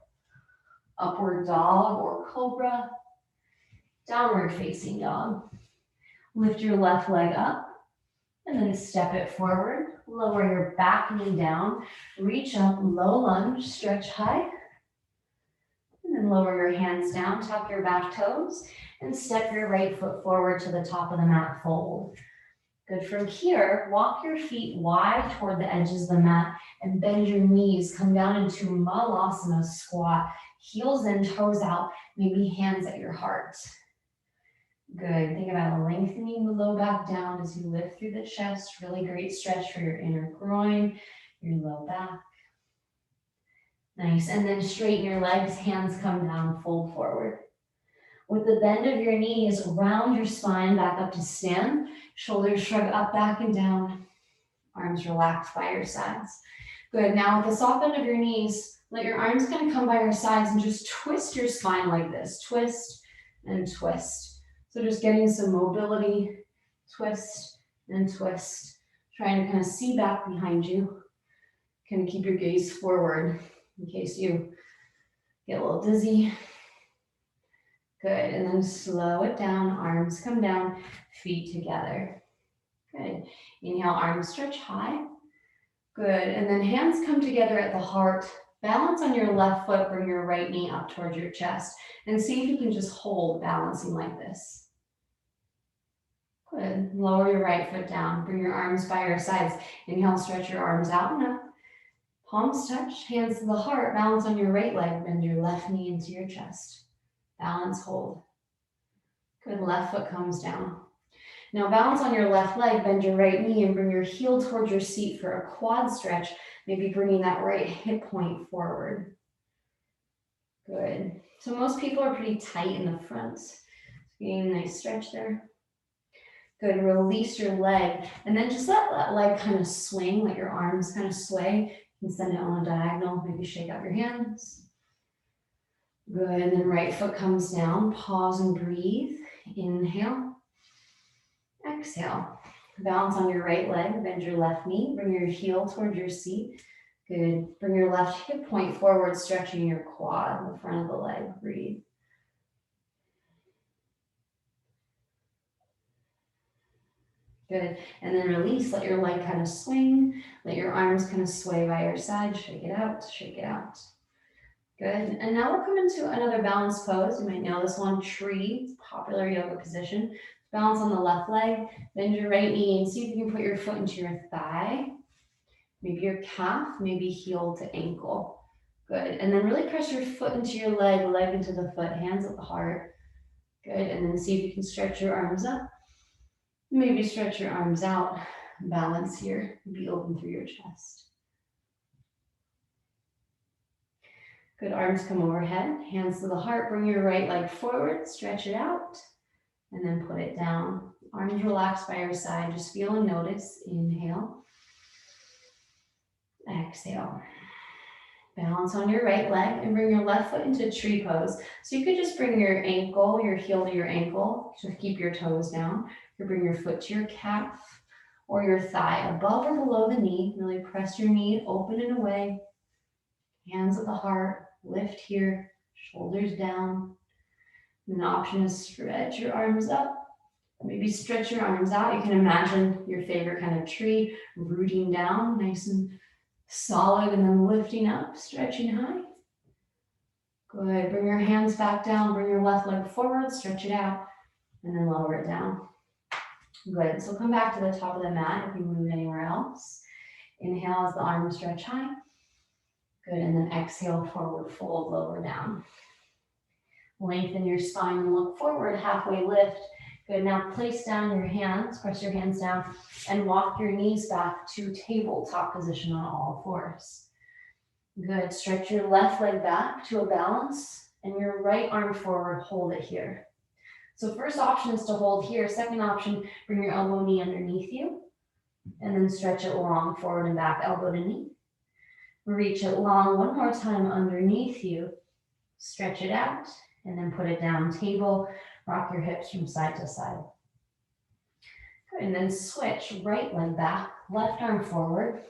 Upward dog or cobra. Downward facing dog. Lift your left leg up and then step it forward. Lower your back knee down. Reach up, low lunge, stretch high. And then lower your hands down, tuck your back toes, and step your right foot forward to the top of the mat, fold. Good, from here, walk your feet wide toward the edges of the mat and bend your knees, come down into Malasana squat, heels in, toes out, maybe hands at your heart. Good, think about lengthening the low back down as you lift through the chest, really great stretch for your inner groin, your low back. Nice, and then straighten your legs, hands come down, fold forward. With the bend of your knees, round your spine back up to stand. Shoulders shrug up, back and down. Arms relax by your sides. Good, now with the soft bend of your knees, let your arms kind of come by your sides and just twist your spine like this. Twist and twist. So just getting some mobility. Twist and twist. Trying to kind of see back behind you. Kind of keep your gaze forward in case you get a little dizzy. Good, and then slow it down, arms come down, feet together. Good, inhale, arms stretch high. Good, and then hands come together at the heart. Balance on your left foot, bring your right knee up towards your chest. And see if you can just hold balancing like this. Good, lower your right foot down, bring your arms by your sides. Inhale, stretch your arms out and up. Palms touch, hands to the heart, balance on your right leg, bend your left knee into your chest. Balance, hold. Good, left foot comes down. Now balance on your left leg, bend your right knee and bring your heel towards your seat for a quad stretch, maybe bringing that right hip point forward. Good. So most people are pretty tight in the front. Getting a nice stretch there. Good, release your leg and then just let that leg kind of swing, let your arms kind of sway. You can send it on a diagonal, maybe shake out your hands. Good, and then right foot comes down, pause and breathe. Inhale, exhale. Balance on your right leg, bend your left knee, bring your heel towards your seat. Good, bring your left hip point forward, stretching your quad, the front of the leg, breathe. Good, and then release, let your leg kind of swing, let your arms kind of sway by your side, shake it out, shake it out. Good, and now we're coming to another balance pose. You might know this one, tree, popular yoga position. Balance on the left leg, bend your right knee and see if you can put your foot into your thigh, maybe your calf, maybe heel to ankle. Good, and then really press your foot into your leg, leg into the foot, hands at the heart. Good, and then see if you can stretch your arms up. Maybe stretch your arms out, balance here, be open through your chest. Good, arms come overhead, hands to the heart, bring your right leg forward, stretch it out, and then put it down. Arms relaxed by your side, just feel and notice. Inhale, exhale. Balance on your right leg and bring your left foot into tree pose. So you could just bring your ankle, your heel to your ankle, to keep your toes down. You bring your foot to your calf, or your thigh, above or below the knee. Really press your knee open and away. Hands at the heart, lift here, shoulders down. And the option is stretch your arms up. Maybe stretch your arms out. You can imagine your favorite kind of tree rooting down, nice and solid, and then lifting up, stretching high. Good. Bring your hands back down. Bring your left leg forward, stretch it out, and then lower it down. Good. So come back to the top of the mat if you move anywhere else. Inhale as the arms stretch high. Good. And then exhale, forward fold, lower down. Lengthen your spine and look forward, halfway lift. Good. Now place down your hands, press your hands down, and walk your knees back to tabletop position on all fours. Good. Stretch your left leg back to a balance and your right arm forward. Hold it here. So first option is to hold here. Second option, bring your elbow knee underneath you and then stretch it long, forward and back, elbow to knee. Reach it long one more time underneath you. Stretch it out and then put it down. Table, rock your hips from side to side. Good. And then switch, right leg back, left arm forward.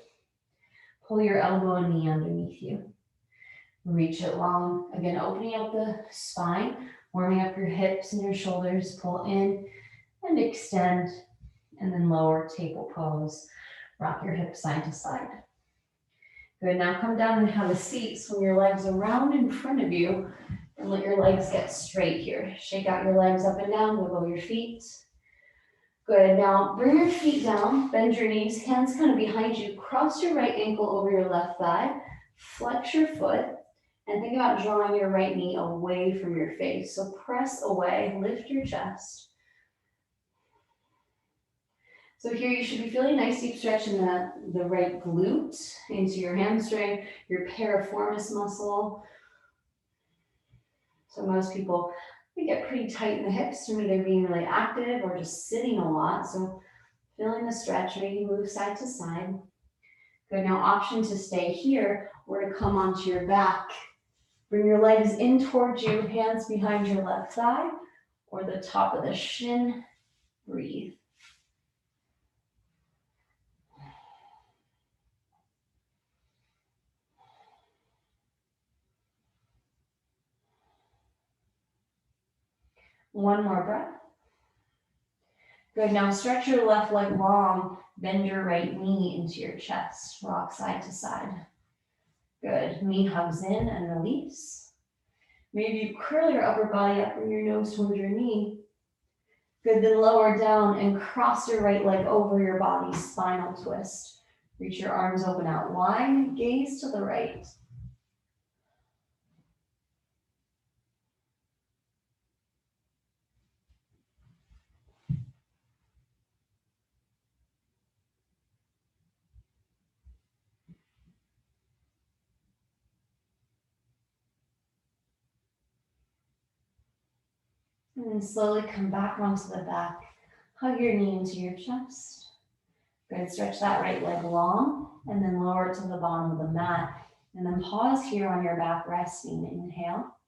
Pull your elbow and knee underneath you. Reach it long. Again, opening up the spine, warming up your hips and your shoulders. Pull in and extend, and then lower table pose. Rock your hips side to side. Good. Now come down and have a seat. Swing your legs around in front of you and let your legs get straight here. Shake out your legs up and down, wiggle your feet. Good. Now bring your feet down, bend your knees, hands kind of behind you. Cross your right ankle over your left thigh. Flex your foot and think about drawing your right knee away from your face. So press away, lift your chest. So here you should be feeling nice deep stretch in the right glute into your hamstring, your piriformis muscle. So most people, they get pretty tight in the hips from either being really active or just sitting a lot. So feeling the stretch, maybe move side to side. Good. Now option to stay here or to come onto your back. Bring your legs in towards you, hands behind your left thigh or the top of the shin. Breathe. One more breath. Good. Now stretch your left leg long. Bend your right knee into your chest. Rock side to side. Good. Knee hugs in and release. Maybe you curl your upper body up, bring your nose towards your knee. Good. Then lower down and cross your right leg over your body. Spinal twist. Reach your arms open out wide. Gaze to the right. And then slowly come back onto the back. Hug your knee into your chest. Good. Stretch that right leg long and then lower to the bottom of the mat. And then pause here on your back, resting. Inhale.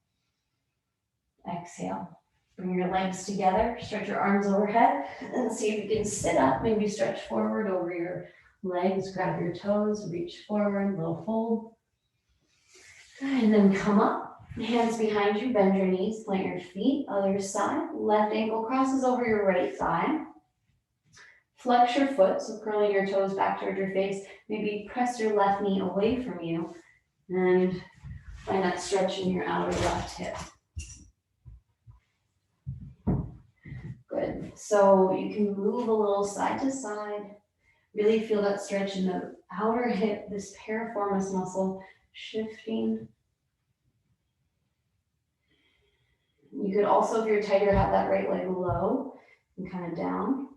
Exhale. Bring your legs together. Stretch your arms overhead and see if you can sit up. Maybe stretch forward over your legs. Grab your toes. Reach forward. Little fold. And then come up. Hands behind you, bend your knees, plant your feet, other side. Left ankle crosses over your right thigh. Flex your foot, so curling your toes back toward your face. Maybe press your left knee away from you and find that stretch in your outer left hip. Good. So you can move a little side to side. Really feel that stretch in the outer hip, this piriformis muscle shifting. You could also, if you're tighter, have that right leg low and kind of down.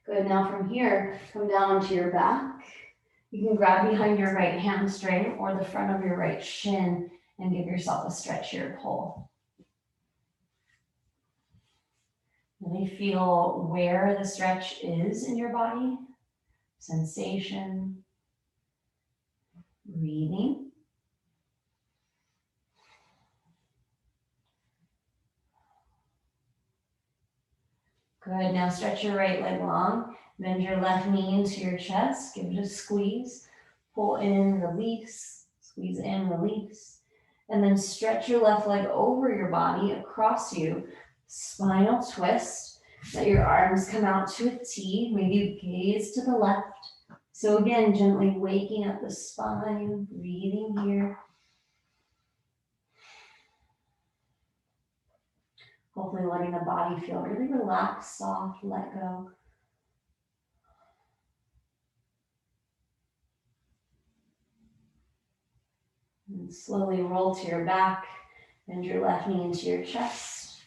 Good. Now from here, come down onto your back. You can grab behind your right hamstring or the front of your right shin and give yourself a stretch here, pull. Really feel where the stretch is in your body. Sensation. Breathing. Good, now stretch your right leg long, bend your left knee into your chest, give it a squeeze, pull in, release, squeeze in, release, and then stretch your left leg over your body, across you, spinal twist, let your arms come out to a T, maybe gaze to the left. So again, gently waking up the spine, breathing here. Hopefully letting the body feel really relaxed, soft, let go. And slowly roll to your back, bend your left knee into your chest.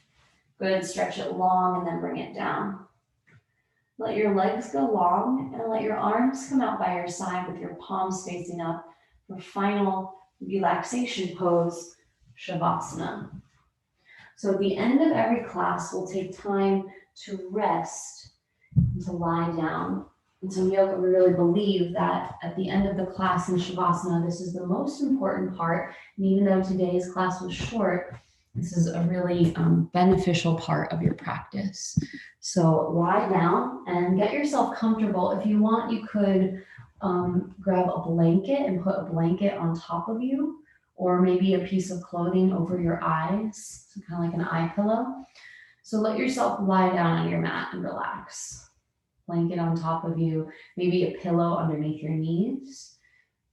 Good, stretch it long and then bring it down. Let your legs go long and let your arms come out by your side with your palms facing up for final relaxation pose, Shavasana. So at the end of every class, we'll take time to rest and to lie down. And so in yoga, we really believe that at the end of the class in Shavasana, this is the most important part. And even though today's class was short, this is a really beneficial part of your practice. So lie down and get yourself comfortable. If you want, you could grab a blanket and put a blanket on top of you, or maybe a piece of clothing over your eyes, so kind of like an eye pillow. So let yourself lie down on your mat and relax. Blanket on top of you, maybe a pillow underneath your knees.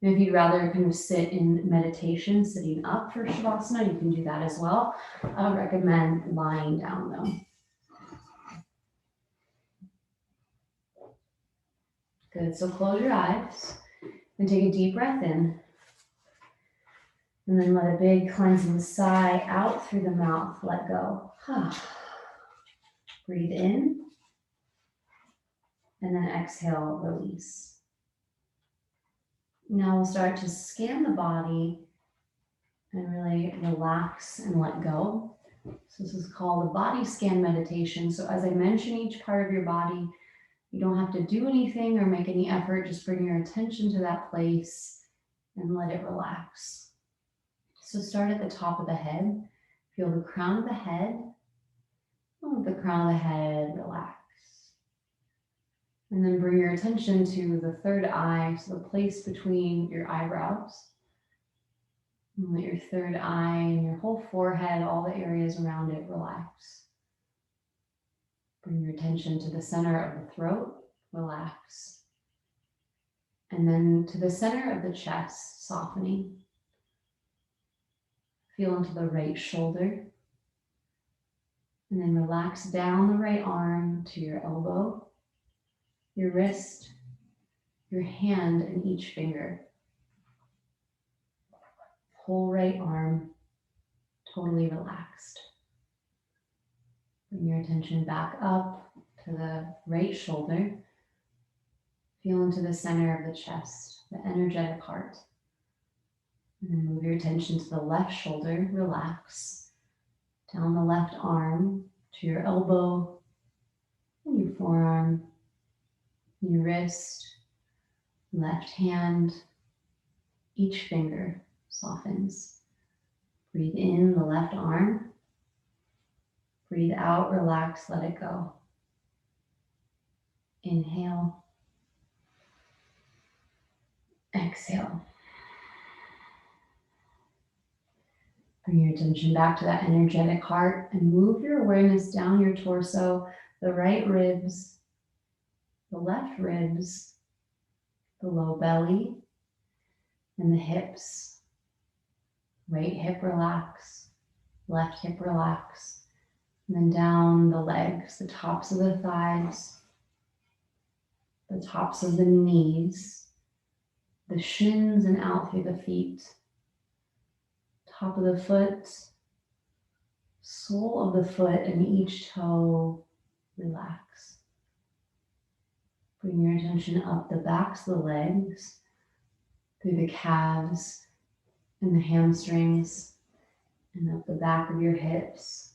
And if you'd rather kind of sit in meditation, sitting up for Shavasana, you can do that as well. I would recommend lying down though. Good, so close your eyes and take a deep breath in. And then let a big cleansing sigh out through the mouth, let go. Breathe in. And then exhale, release. Now we'll start to scan the body and really relax and let go. So this is called a body scan meditation. So as I mention each part of your body, you don't have to do anything or make any effort. Just bring your attention to that place and let it relax. So start at the top of the head. Feel the crown of the head. And with the crown of the head, relax. And then bring your attention to the third eye, so the place between your eyebrows. And let your third eye and your whole forehead, all the areas around it, relax. Bring your attention to the center of the throat, relax. And then to the center of the chest, softening. Feel into the right shoulder. And then relax down the right arm to your elbow, your wrist, your hand, and each finger. Whole right arm, totally relaxed. Bring your attention back up to the right shoulder. Feel into the center of the chest, the energetic heart. And then move your attention to the left shoulder, relax. Down the left arm to your elbow, and your forearm, your wrist, left hand, each finger softens. Breathe in the left arm. Breathe out, relax, let it go. Inhale. Exhale. Bring your attention back to that energetic heart and move your awareness down your torso, the right ribs, the left ribs, the low belly, and the hips. Right hip relax, left hip relax, and then down the legs, the tops of the thighs, the tops of the knees, the shins and out through the feet, top of the foot, sole of the foot, and each toe relax. Bring your attention up the backs of the legs, through the calves and the hamstrings, and up the back of your hips.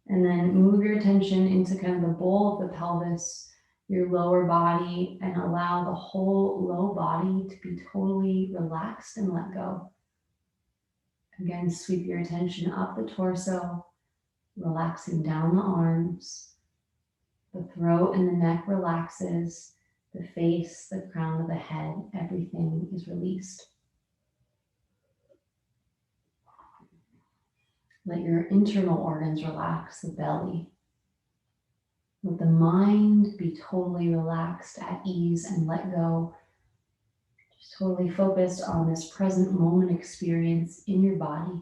And then move your attention into kind of the bowl of the pelvis, your lower body, and allow the whole low body to be totally relaxed and let go. Again, sweep your attention up the torso, relaxing down the arms, The throat and the neck relaxes, the face, the crown of the head, everything is released. Let your internal organs relax, the belly. Let the mind be totally relaxed, at ease, and let go. Just totally focused on this present moment experience in your body.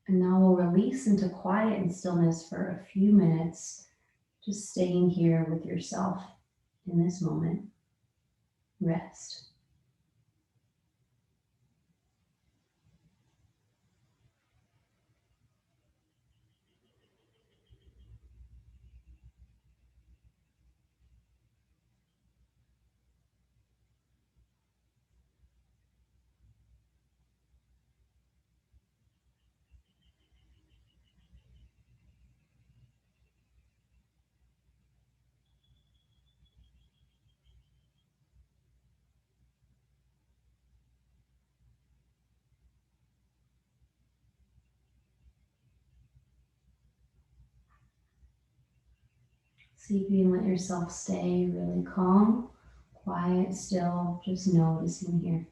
And now we'll release into quiet and stillness for a few minutes, just staying here with yourself in this moment. Rest. See if you can let yourself stay really calm, quiet, still, just noticing here.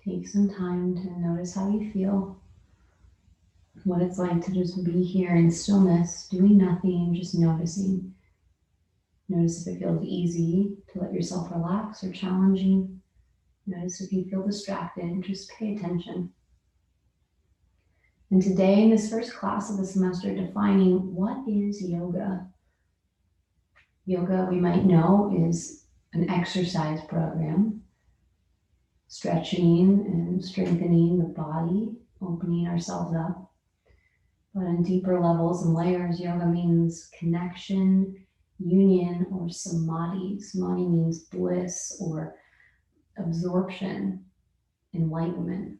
Take some time to notice how you feel, what it's like to just be here in stillness, doing nothing, just noticing. Notice if it feels easy to let yourself relax or challenging. Notice if you feel distracted, just pay attention. And today, in this first class of the semester, defining what is yoga. Yoga, we might know, is an exercise program, stretching and strengthening the body, opening ourselves up. But on deeper levels and layers, yoga means connection, union, or samadhi. Samadhi means bliss or absorption, enlightenment.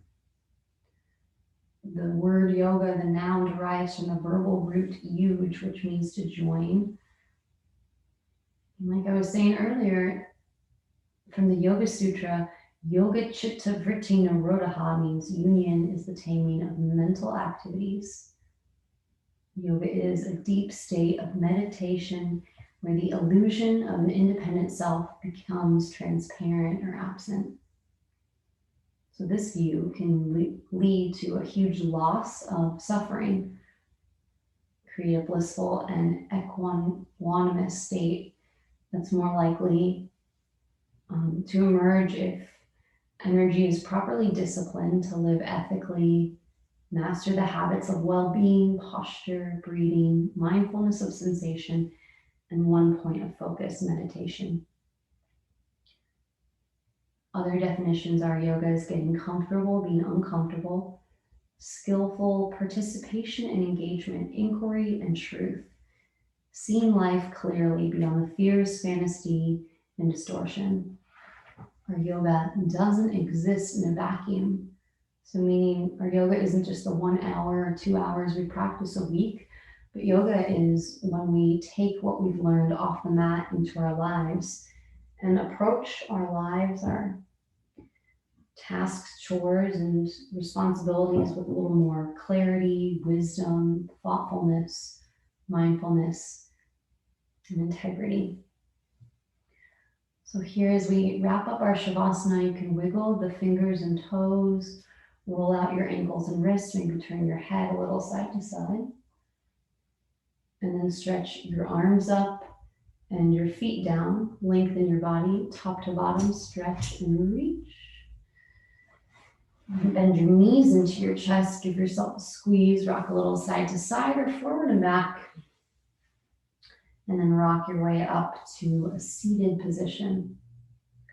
The word yoga, the noun, derives from the verbal root yuj, which means to join. And like I was saying earlier, from the Yoga Sutra, Yoga Chitta Vritti Nirodha means union is the taming of mental activities. Yoga is a deep state of meditation where the illusion of an independent self becomes transparent or absent. So this view can lead to a huge loss of suffering, create a blissful and equanimous state that's more likely to emerge if energy is properly disciplined to live ethically, master the habits of well-being, posture, breathing, mindfulness of sensation, and one point of focus meditation. Other definitions are yoga is getting comfortable, being uncomfortable, skillful participation and engagement, inquiry and truth, seeing life clearly beyond the fears, fantasy, and distortion. Our yoga doesn't exist in a vacuum. So meaning our yoga isn't just the 1 hour or 2 hours we practice a week, but yoga is when we take what we've learned off the mat into our lives and approach our lives, our tasks, chores, and responsibilities with a little more clarity, wisdom, thoughtfulness, mindfulness, and integrity. So here as we wrap up our Shavasana, you can wiggle the fingers and toes, roll out your ankles and wrists, maybe turn your head a little side to side. And then stretch your arms up and your feet down, lengthen your body top to bottom, stretch and reach. Bend your knees into your chest, give yourself a squeeze, rock a little side to side or forward and back. And then rock your way up to a seated position.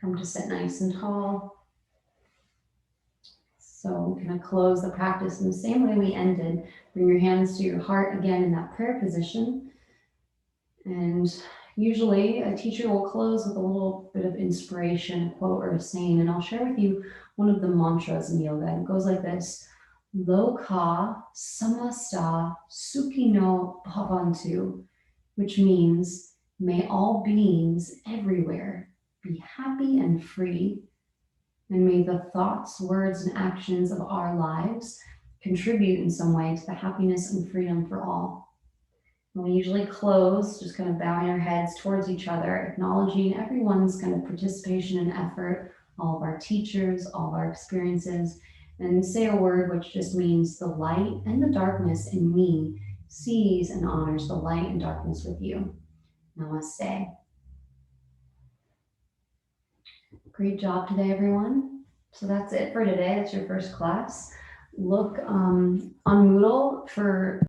Come to sit nice and tall. So we're going to close the practice in the same way we ended. Bring your hands to your heart again in that prayer position. And usually a teacher will close with a little bit of inspiration, a quote or a saying. And I'll share with you one of the mantras in yoga. It goes like this: Loka samasta sukhino bhavantu, which means may all beings everywhere be happy and free, and may the thoughts, words, and actions of our lives contribute in some way to the happiness and freedom for all. And we usually close just kind of bowing our heads towards each other, acknowledging everyone's kind of participation and effort, all of our teachers, all of our experiences, and say a word which just means the light and the darkness in me sees and honors the light and darkness with you. Namaste. Great job today, everyone. So that's it for today. That's your first class. Look on Moodle for